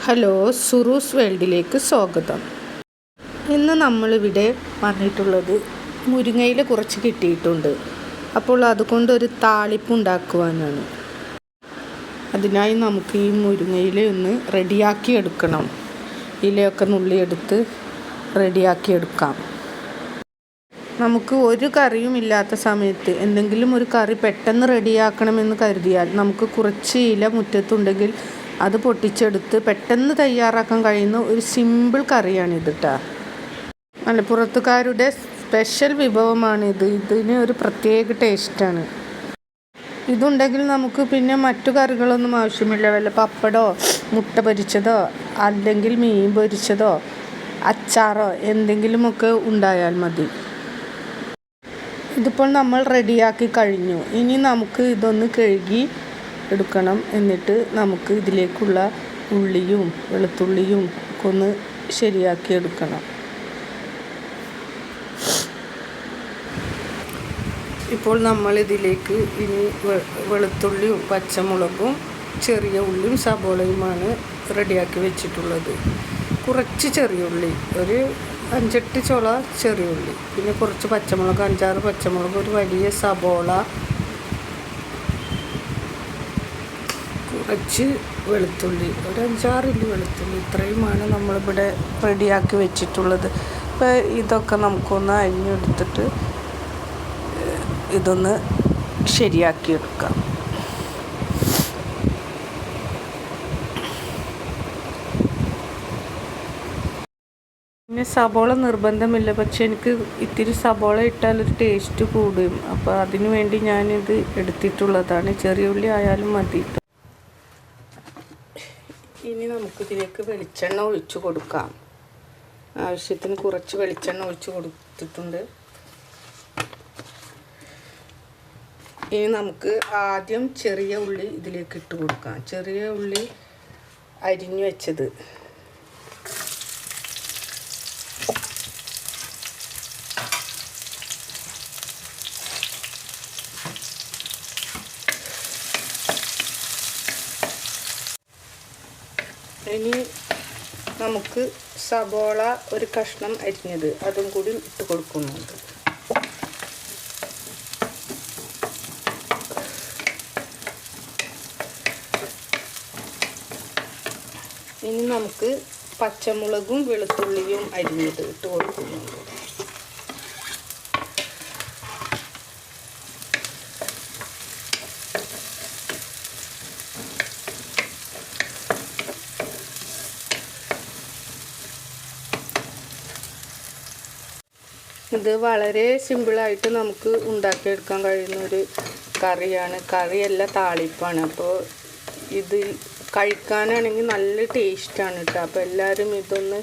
Hello, സുറൂസ് വേൾഡിലേക്ക് സ്വാഗതം. ഇന്ന് നമ്മളിവിടെ വന്നിട്ടുള്ളത് മുരിങ്ങയില കുറച്ച് കിട്ടിയിട്ടുണ്ട്. അപ്പോൾ അതുകൊണ്ടൊരു താളിപ്പ് ഉണ്ടാക്കുവാനാണ്. അതിനായി നമുക്ക് ഈ മുരിങ്ങയില ഒന്ന് റെഡിയാക്കി എടുക്കണം. ഇലയൊക്കെ നുള്ളിയെടുത്ത് റെഡിയാക്കി എടുക്കാം. നമുക്ക് ഒരു കറിയും ഇല്ലാത്ത സമയത്ത് എന്തെങ്കിലും ഒരു കറി പെട്ടെന്ന് റെഡിയാക്കണമെന്ന് കരുതിയാൽ നമുക്ക് കുറച്ച് ഇല മുറ്റത്തുണ്ടെങ്കിൽ അത് പൊട്ടിച്ചെടുത്ത് പെട്ടെന്ന് തയ്യാറാക്കാൻ കഴിയുന്ന ഒരു സിമ്പിൾ കറിയാണിത് കേട്ടോ. മലപ്പുറത്തുകാരുടെ സ്പെഷ്യൽ വിഭവമാണിത്. ഇതിന് ഒരു പ്രത്യേക ടേസ്റ്റാണ്. ഇതുണ്ടെങ്കിൽ നമുക്ക് പിന്നെ മറ്റു കറികളൊന്നും ആവശ്യമില്ല. വല്ല പപ്പടോ മുട്ട പൊരിച്ചതോ അല്ലെങ്കിൽ മീൻ പൊരിച്ചതോ അച്ചാറോ എന്തെങ്കിലുമൊക്കെ ഉണ്ടായാൽ മതി. ഇതിപ്പോൾ നമ്മൾ റെഡിയാക്കി കഴിഞ്ഞു. ഇനി നമുക്ക് ഇതൊന്ന് കഴുകി എടുക്കണം. എന്നിട്ട് നമുക്ക് ഇതിലേക്കുള്ള ഉള്ളിയും വെളുത്തുള്ളിയും ഒക്കെ ഒന്ന് ശരിയാക്കി എടുക്കണം. ഇപ്പോൾ നമ്മൾ ഇതിലേക്ക് ഇനി വെളുത്തുള്ളിയും പച്ചമുളകും ചെറിയ ഉള്ളിയും സബോളയുമാണ് റെഡിയാക്കി വെച്ചിട്ടുള്ളത്. കുറച്ച് ചെറിയ ഉള്ളി, ഒരു 5-8 ചുള ചെറിയ ഉള്ളി, പിന്നെ കുറച്ച് പച്ചമുളക്, 5-6 പച്ചമുളക്, ഒരു വലിയ സബോള, കുറച്ച് വെളുത്തുള്ളി, ഒരു 5-6 ഇല്ലി വെളുത്തുള്ളി, ഇത്രയുമാണ് നമ്മളിവിടെ റെഡിയാക്കി വെച്ചിട്ടുള്ളത്. അപ്പോൾ ഇതൊക്കെ നമുക്കൊന്ന് അരിഞ്ഞെടുത്തിട്ട് ഇതൊന്ന് ശരിയാക്കിയെടുക്കാം. പിന്നെ സബോള നിർബന്ധമില്ല, പക്ഷെ എനിക്ക് ഇത്തിരി സബോള ഇട്ടാലൊരു ടേസ്റ്റ് കൂടും. അപ്പോൾ അതിനു വേണ്ടി ഞാനിത് എടുത്തിട്ടുള്ളതാണ്. ചെറിയ ഉള്ളി ആയാലും മതി. ഇനി നമുക്കിതിലേക്ക് വെളിച്ചെണ്ണ ഒഴിച്ചു കൊടുക്കാം. ആവശ്യത്തിന് കുറച്ച് വെളിച്ചെണ്ണ ഒഴിച്ചു കൊടുത്തിട്ടുണ്ട്. ഇനി നമുക്ക് ആദ്യം ചെറിയ ഉള്ളി ഇതിലേക്ക് ഇട്ട് കൊടുക്കാം. ചെറിയ ഉള്ളി അരിഞ്ഞു വെച്ചത്. ഇനി നമുക്ക് സബോള ഒരു കഷ്ണം അരിഞ്ഞത് അതും കൂടി ഇട്ട് കൊടുക്കുന്നുണ്ട്. ഇനി നമുക്ക് പച്ചമുളകും വെളുത്തുള്ളിയും അരിഞ്ഞത് ഇട്ട് കൊടുക്കുന്നുണ്ട്. ഇത് വളരെ സിമ്പിളായിട്ട് നമുക്ക് ഉണ്ടാക്കിയെടുക്കാൻ കഴിയുന്ന ഒരു കറിയാണ്. കറിയല്ല, താളിപ്പാണ്. അപ്പോൾ ഇത് കഴിക്കാനാണെങ്കിൽ നല്ല ടേസ്റ്റാണ് കേട്ടോ. അപ്പോൾ എല്ലാവരും ഇതൊന്ന്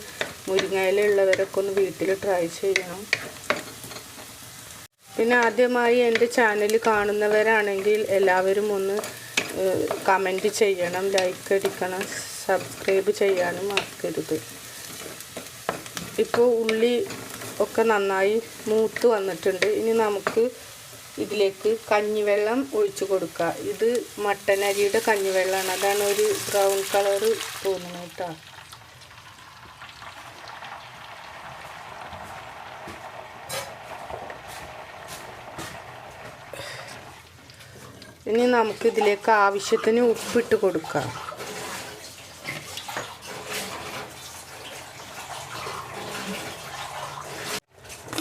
മുരിങ്ങയില ഉള്ളവരൊക്കെ ഒന്ന് വീട്ടിൽ ട്രൈ ചെയ്യണം. പിന്നെ ആദ്യമായി എൻ്റെ ചാനൽ കാണുന്നവരാണെങ്കിൽ എല്ലാവരും ഒന്ന് കമൻറ്റ് ചെയ്യണം, ലൈക്ക് അടിക്കണം, സബ്സ്ക്രൈബ് ചെയ്യാനും മറക്കരുത്. ഇപ്പോൾ ഉള്ളി ഒക്കെ നന്നായി മൂത്ത് വന്നിട്ടുണ്ട്. ഇനി നമുക്ക് ഇതിലേക്ക് കഞ്ഞിവെള്ളം ഒഴിച്ചു കൊടുക്കുക. ഇത് മട്ടൻ അരിയുടെ കഞ്ഞിവെള്ളമാണ്. അതാണ് ഒരു ബ്രൗൺ കളറ് തോന്നുന്നത് കേട്ടോ. ഇനി നമുക്ക് ഇതിലേക്ക് ആവശ്യത്തിന് ഉപ്പിട്ട് കൊടുക്കാം.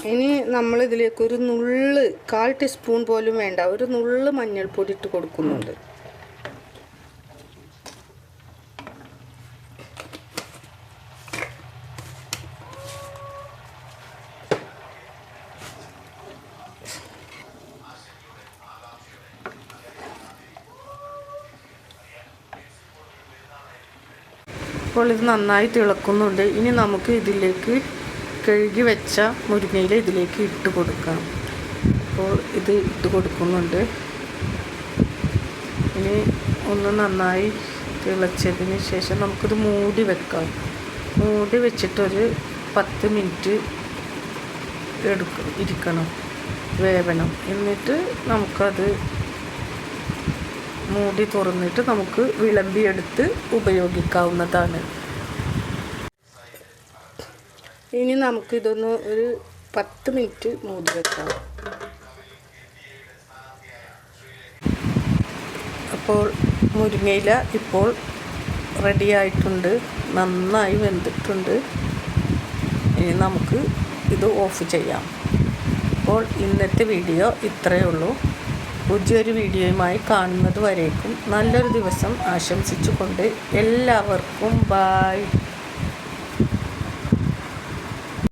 ഇനി നമ്മൾ ഇതിലേക്ക് ഒരു നുള്ള്, 1/4 ടീസ്പൂൺ പോലും വേണ്ട, ഒരു നുള്ള് മഞ്ഞൾപ്പൊടി ഇട്ട് കൊടുക്കുന്നുണ്ട്. അപ്പോൾ ഇത് നന്നായി തിളക്കുന്നുണ്ട്. ഇനി നമുക്ക് ഇതിലേക്ക് കഴുകി വെച്ച മുരിങ്ങയില ഇതിലേക്ക് ഇട്ട് കൊടുക്കാം. അപ്പോൾ ഇത് ഇട്ട് കൊടുക്കുന്നുണ്ട്. ഇനി ഒന്ന് നന്നായി തിളച്ചതിന് ശേഷം നമുക്കിത് മൂടി വെക്കാം. മൂടി വെച്ചിട്ടൊരു 10 മിനിറ്റ് ഇരിക്കണം, വേവണം. എന്നിട്ട് നമുക്കത് മൂടി തുറന്നിട്ട് നമുക്ക് വിളമ്പിയെടുത്ത് ഉപയോഗിക്കാവുന്നതാണ്. ഇനി നമുക്കിതൊന്ന് ഒരു 10 മിനിറ്റ് മൂടി വെക്കാം. അപ്പോൾ മുരിങ്ങയില ഇപ്പോൾ റെഡിയായിട്ടുണ്ട്, നന്നായി വെന്തിട്ടുണ്ട്. ഇനി നമുക്ക് ഇത് ഓഫ് ചെയ്യാം. അപ്പോൾ ഇന്നത്തെ വീഡിയോ ഇത്രയേ ഉള്ളൂ. പുതിയൊരു വീഡിയോയുമായി കാണുന്നത് വരേക്കും നല്ലൊരു ദിവസം ആശംസിച്ചുകൊണ്ട് എല്ലാവർക്കും ബായ്.